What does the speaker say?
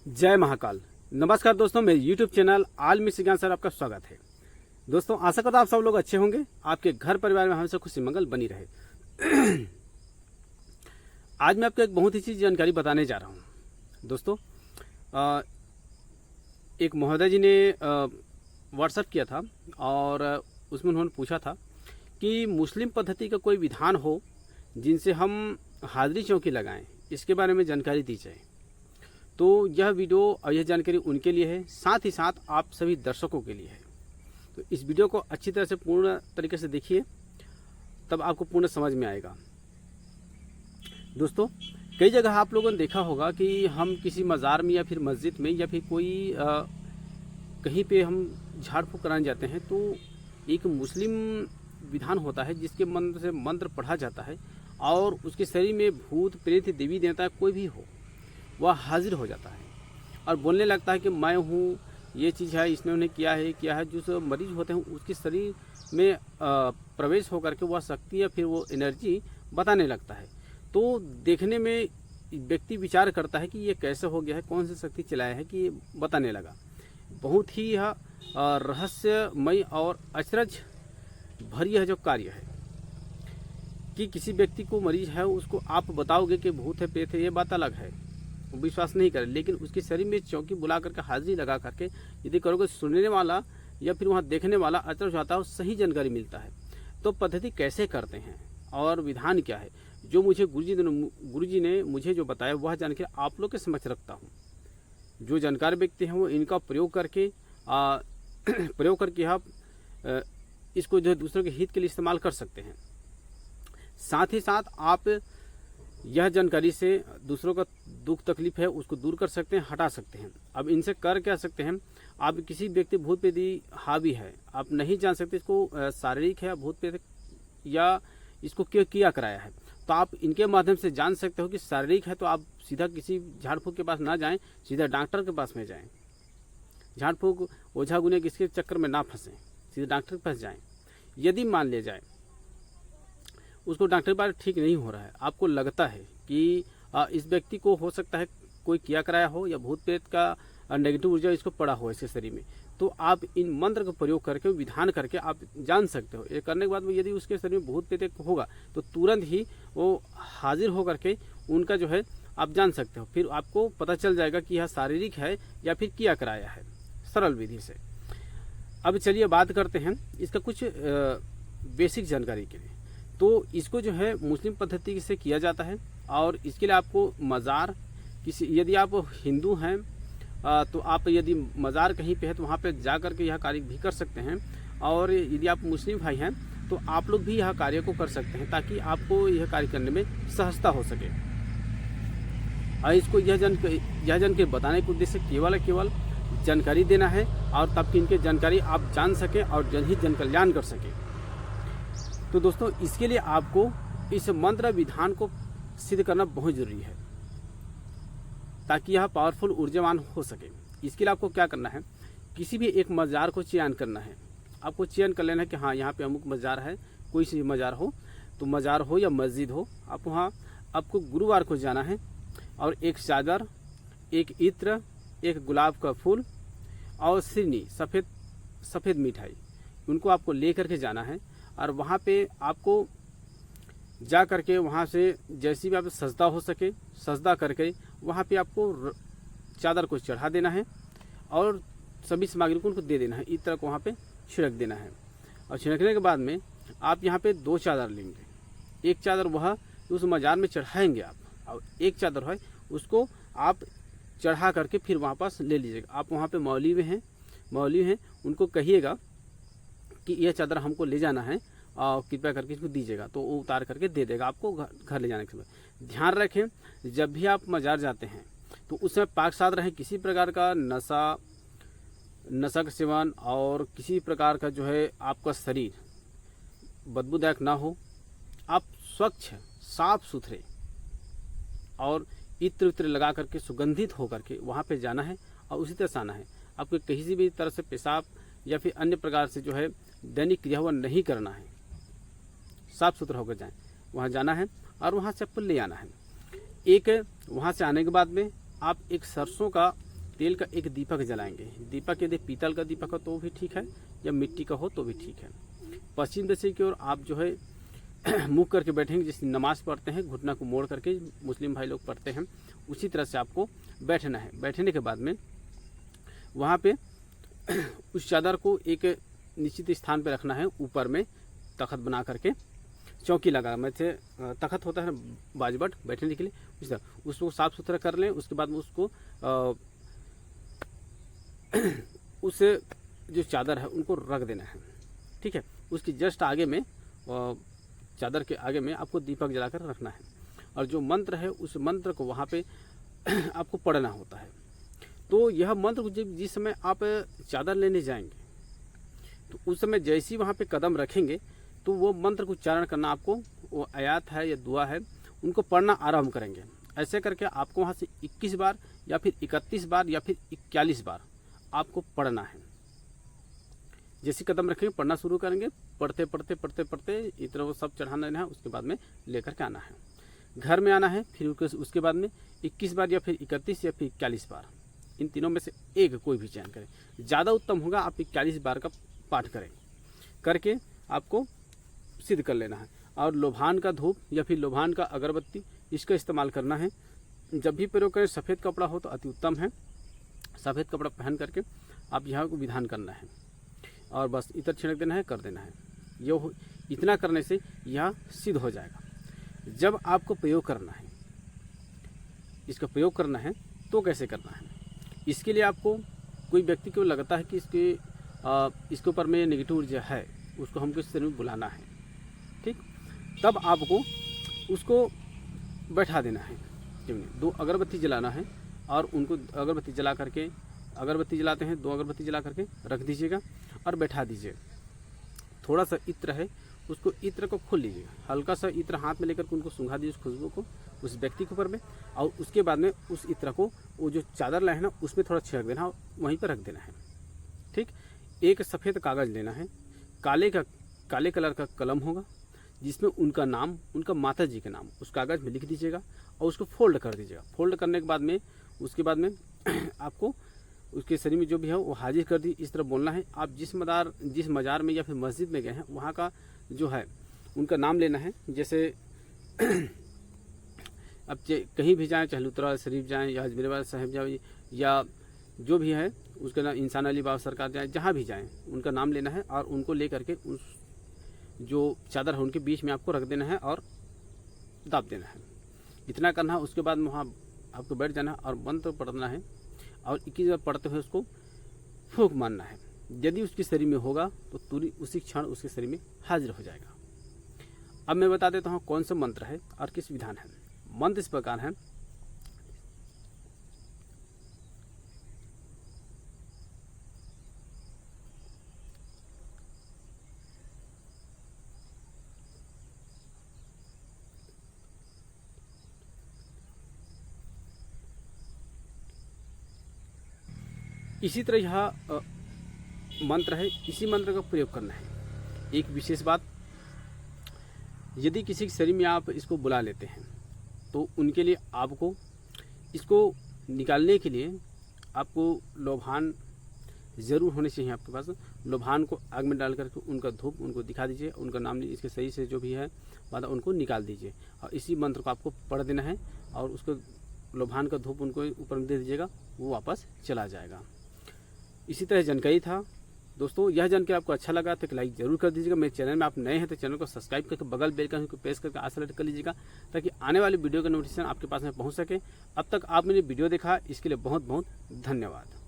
जय महाकाल। नमस्कार दोस्तों, मेरे YouTube चैनल आलमी ज्ञान सर आपका स्वागत है। दोस्तों, आशा करता आप सब लोग अच्छे होंगे, आपके घर परिवार में हमेशा खुशी मंगल बनी रहे। आज मैं आपको एक बहुत ही चीज जानकारी बताने जा रहा हूं। दोस्तों, एक महोदय जी ने व्हाट्सएप किया था और उसमें उन्होंने पूछा था कि मुस्लिम पद्धति का कोई विधान हो जिनसे हम हाजिरी चौकी लगाएं, इसके बारे में जानकारी दी जाए। तो यह वीडियो और यह जानकारी उनके लिए है, साथ ही साथ आप सभी दर्शकों के लिए है। तो इस वीडियो को अच्छी तरह से पूर्ण तरीके से देखिए, तब आपको पूर्ण समझ में आएगा। दोस्तों, कई जगह आप लोगों ने देखा होगा कि हम किसी मज़ार में या फिर मस्जिद में या फिर कोई कहीं पे हम झाड़ फूँक कराने जाते हैं, तो एक मुस्लिम विधान होता है जिसके मंत्र से मंत्र पढ़ा जाता है और उसके शरीर में भूत प्रेत देवी देवता कोई भी हो वह हाजिर हो जाता है और बोलने लगता है कि मैं हूँ, ये चीज़ है, इसने उन्हें किया है। जो मरीज होते हैं उसके शरीर में प्रवेश होकर के वह शक्ति या फिर वो एनर्जी बताने लगता है। तो देखने में व्यक्ति विचार करता है कि ये कैसे हो गया है, कौन सी शक्ति चलाया है कि ये बताने लगा। बहुत ही यह रहस्यमय और अचरज भरी यह जो कार्य है कि किसी व्यक्ति को मरीज है उसको आप बताओगे कि भूत है प्रेत है, ये बात अलग है, विश्वास नहीं करे, लेकिन उसके शरीर में चौकी बुला करके हाजिरी लगा करके यदि करोगे, सुनने वाला या फिर वहाँ देखने वाला अचरज होता है और सही जानकारी मिलता है। तो पद्धति कैसे करते हैं और विधान क्या है, जो मुझे गुरुजी ने मुझे जो बताया वह जानकारी आप लोग के समक्ष रखता हूँ। जो जानकार व्यक्ति हैं वो इनका प्रयोग करके आप इसको जो दूसरों के हित के लिए इस्तेमाल कर सकते हैं। साथ ही साथ आप यह जानकारी से दूसरों का दुख तकलीफ है उसको दूर कर सकते हैं, हटा सकते हैं। अब इनसे कर क्या सकते हैं, आप किसी व्यक्ति भूत प्रेत हावी है, आप नहीं जान सकते इसको शारीरिक है भूत प्रेत या इसको क्यों किया कराया है, तो आप इनके माध्यम से जान सकते हो कि शारीरिक है तो आप सीधा किसी झाड़ फूक के पास ना जाएं, सीधा डॉक्टर के पास में जाएं। झाड़ फूक ओझा गुने किसके चक्कर में ना फंसें, सीधे डॉक्टर के पास जाएं। यदि मान ले जाए उसको डॉक्टर के पास ठीक नहीं हो रहा है, आपको लगता है कि इस व्यक्ति को हो सकता है कोई किया कराया हो या भूत प्रेत का नेगेटिव ऊर्जा इसको पड़ा हो इसके शरीर में, तो आप इन मंत्र का प्रयोग करके विधान करके आप जान सकते हो। ये करने के बाद में यदि उसके शरीर में भूत प्रेत होगा तो तुरंत ही वो हाजिर होकर के उनका जो है आप जान सकते हो। फिर आपको पता चल जाएगा कि यह शारीरिक है या फिर किया कराया है, सरल विधि से। अब चलिए बात करते हैं इसका कुछ बेसिक जानकारी के लिए। तो इसको जो है मुस्लिम पद्धति से किया जाता है और इसके लिए आपको मज़ार किसी, यदि आप हिंदू हैं तो आप यदि मज़ार कहीं पे है तो वहाँ पे जा कर के यह कार्य भी कर सकते हैं, और यदि आप मुस्लिम भाई हैं तो आप लोग भी यह कार्य को कर सकते हैं ताकि आपको यह कार्य करने में सहजता हो सके। और इसको यह जन के बताने के उद्देश्य केवल जानकारी देना है और तब कि इनके जानकारी आप जान सकें और जनहित जन कल्याण कर सकें। तो दोस्तों, इसके लिए आपको इस मंत्र विधान को सिद्ध करना बहुत जरूरी है ताकि यह पावरफुल ऊर्जावान हो सके। इसके लिए आपको क्या करना है, किसी भी एक मज़ार को चयन करना है। आपको चयन कर लेना है कि हाँ, यहाँ पे अमुक मज़ार है, कोई सी मज़ार हो, तो मज़ार हो या मस्जिद हो, आप वहाँ आपको गुरुवार को जाना है और एक चादर, एक इत्र, एक गुलाब का फूल और सिरनी सफ़ेद मिठाई, उनको आपको ले करके जाना है। और वहाँ पे आपको जा करके वहाँ से जैसी भी आप सजदा हो सके सजदा करके वहाँ पे आपको चादर को चढ़ा देना है और सभी सामग्री को उनको दे देना है, इस तरह को वहाँ पे छिड़क देना है। और छिड़कने के बाद में आप यहाँ पे 2 चादर लेंगे। एक चादर वह उस मज़ार में चढ़ाएंगे आप, और एक चादर है उसको आप चढ़ा करके फिर वापस ले लीजिएगा। आप वहाँ पे मौलवी हैं उनको कहिएगा कि यह चादर हमको ले जाना है और कृपया करके इसको दीजिएगा, तो वो उतार करके दे देगा आपको घर ले जाने के समय। ध्यान रखें, जब भी आप मज़ार जाते हैं तो उसमें पाक साथ रहें, किसी प्रकार का नशा का सेवन और किसी प्रकार का जो है आपका शरीर बदबूदायक ना हो। आप स्वच्छ साफ सुथरे और इत्र उत्र लगा करके सुगंधित होकर के वहाँ पे जाना है और उसी तरह से आना है। आपको किसी भी तरह से पेशाब या फिर अन्य प्रकार से जो है दैनिक क्रिया हुआ नहीं करना है, साफ सुथरा होकर जाएं। वहाँ जाना है और वहाँ चप्पल ले आना है। एक वहाँ से आने के बाद में आप एक सरसों का तेल का एक दीपक जलाएंगे। दीपक यदि पीतल का दीपक हो तो भी ठीक है, या मिट्टी का हो तो भी ठीक है। पश्चिम दिशा की ओर आप जो है मुख करके बैठेंगे, जैसे नमाज पढ़ते हैं घुटना को मोड़ करके मुस्लिम भाई लोग पढ़ते हैं, उसी तरह से आपको बैठना है। बैठने के बाद में वहाँ पे उस चादर को एक निश्चित स्थान पे रखना है, ऊपर में तख्त बना करके चौकी लगा, मैं से तख्त होता है ना बाजबट बैठने के लिए, उस तरह उसको साफ सुथरा कर लें। उसके बाद में उसको उस जो चादर है उनको रख देना है, ठीक है। उसकी जस्ट आगे में चादर के आगे में आपको दीपक जलाकर रखना है, और जो मंत्र है उस मंत्र को वहाँ पे आपको पढ़ना होता है। तो यह मंत्र जिस समय आप चादर लेने जाएंगे तो उस समय जैसे ही वहाँ पे कदम रखेंगे तो वो मंत्र को उच्चारण करना, आपको वो आयात है या दुआ है उनको पढ़ना आरंभ करेंगे। ऐसे करके आपको वहाँ से 21 बार या फिर 31 बार या फिर 41 बार आपको पढ़ना है। जैसे कदम रखेंगे पढ़ना शुरू करेंगे, पढ़ते पढ़ते पढ़ते पढ़ते इतना वो सब चढ़ाना है, उसके बाद में लेकर के आना है, घर में आना है। फिर उसके बाद में 21 बार या फिर 31 या फिर 41 बार, इन तीनों में से एक कोई भी चयन करें। ज़्यादा उत्तम होगा आप 41 बार का पाठ करें, करके आपको सिद्ध कर लेना है। और लोभान का धूप या फिर लोभान का अगरबत्ती इसका इस्तेमाल करना है। जब भी प्रयोग करें सफ़ेद कपड़ा हो तो अति उत्तम है। सफ़ेद कपड़ा पहन करके आप यहाँ को विधान करना है, और बस इतर छिड़क देना है, कर देना है। इतना करने से यह सिद्ध हो जाएगा। जब आपको प्रयोग करना है, इसका प्रयोग करना है तो कैसे करना है, इसके लिए आपको कोई व्यक्ति को लगता है कि इसके ऊपर में नेगेटिव ऊर्जा है, उसको हमको इस तरह में बुलाना है, ठीक। तब आपको उसको बैठा देना है, 2 अगरबत्ती जलाना है, और उनको अगरबत्ती जला करके, अगरबत्ती जलाते हैं 2 अगरबत्ती जला करके रख दीजिएगा और बैठा दीजिए। थोड़ा सा इत्र है, उसको इत्र को खोल लीजिएगा, हल्का सा इत्र हाथ में लेकर के उनको सूंघा दीजिए, उस खुशबू को उस व्यक्ति के ऊपर में, और उसके बाद में उस इत्र को वो जो चादर लाए हैं ना उसमें थोड़ा छिड़क देना और वहीं पर रख देना है, ठीक। एक सफ़ेद कागज़ लेना है, काले कलर का कलम होगा जिसमें उनका नाम, उनका माता जी का नाम उस कागज़ में लिख दीजिएगा और उसको फोल्ड कर दीजिएगा। फोल्ड करने के बाद में उसके बाद में आपको उसके शरीर में जो भी है वो हाजिर कर दी, इस तरह बोलना है। आप जिस मज़ार में या फिर मस्जिद में गए हैं वहाँ का जो है उनका नाम लेना है। जैसे अब कहीं भी जाएँ, चाहे लुत्रा शरीफ जाएँ या अजमेर वाला साहिब जाए या जो भी है उसका नाम, इंसान अली बाबा सरकार जाए, जहाँ भी जाएँ उनका नाम लेना है और उनको ले करके उस जो चादर है उनके बीच में आपको रख देना है और दाब देना है। इतना करना है। उसके बाद वहाँ आपको बैठ जाना है और मंत्र पढ़ना है, और 21 बार पढ़ते हुए उसको फूंक मारना है। यदि उसके शरीर में होगा तो तुरंत उसी क्षण उसके शरीर में हाजिर हो जाएगा। अब मैं बता देता हूँ कौन सा मंत्र है और किस विधान है। मंत्र इस प्रकार है, इसी तरह यह मंत्र है, इसी मंत्र का प्रयोग करना है। एक विशेष बात, यदि किसी के शरीर में आप इसको बुला लेते हैं तो उनके लिए आपको इसको निकालने के लिए आपको लोभान ज़रूर होने चाहिए आपके पास। लोभान को आग में डाल करके उनका धूप उनको दिखा दीजिए, उनका नाम लीजिए, इसके सही से जो भी है बाद उनको निकाल दीजिए, और इसी मंत्र को आपको पढ़ देना है और उसको लोभान का धूप उनको ऊपर में दे दीजिएगा, वो वापस चला जाएगा। इसी तरह जानकारी था दोस्तों। यह जानकारी आपको अच्छा लगा तो लाइक जरूर कर दीजिएगा। मेरे चैनल में आप नए हैं तो चैनल को सब्सक्राइब करके बगल बेल का प्रेस करके आल सेलेक्ट कर लीजिएगा, ताकि आने वाली वीडियो का नोटिफिकेशन आपके पास में पहुंच सके। अब तक आप मेरी वीडियो देखा इसके लिए बहुत बहुत धन्यवाद।